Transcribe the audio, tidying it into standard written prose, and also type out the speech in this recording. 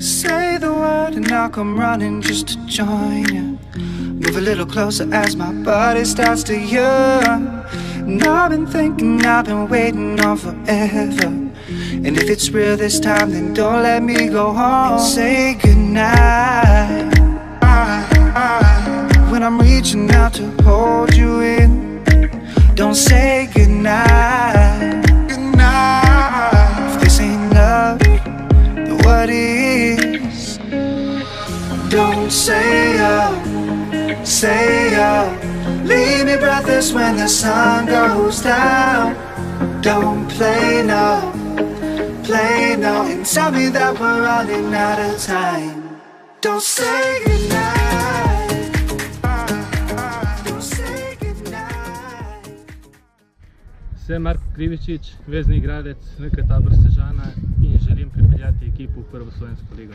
Say the word and I'll come running just to join you. Move a little closer as my body starts to yearn. And I've been thinking, I've been waiting on forever. And if it's real this time, then don't let me go home. Say goodnight. When I'm reaching out to hold you in, don't say goodnight. Goodnight. If this ain't love, then what is? Don't say say leave me breathless when the sun goes down. Don't play no, and tell me that we're running out of time. Don't say goodnight. Don't say goodnight. Sem Marko Krivičič, vezni igralec NK Tabor Sežana in želim pripeljati ekipo v prvo slovensko ligo.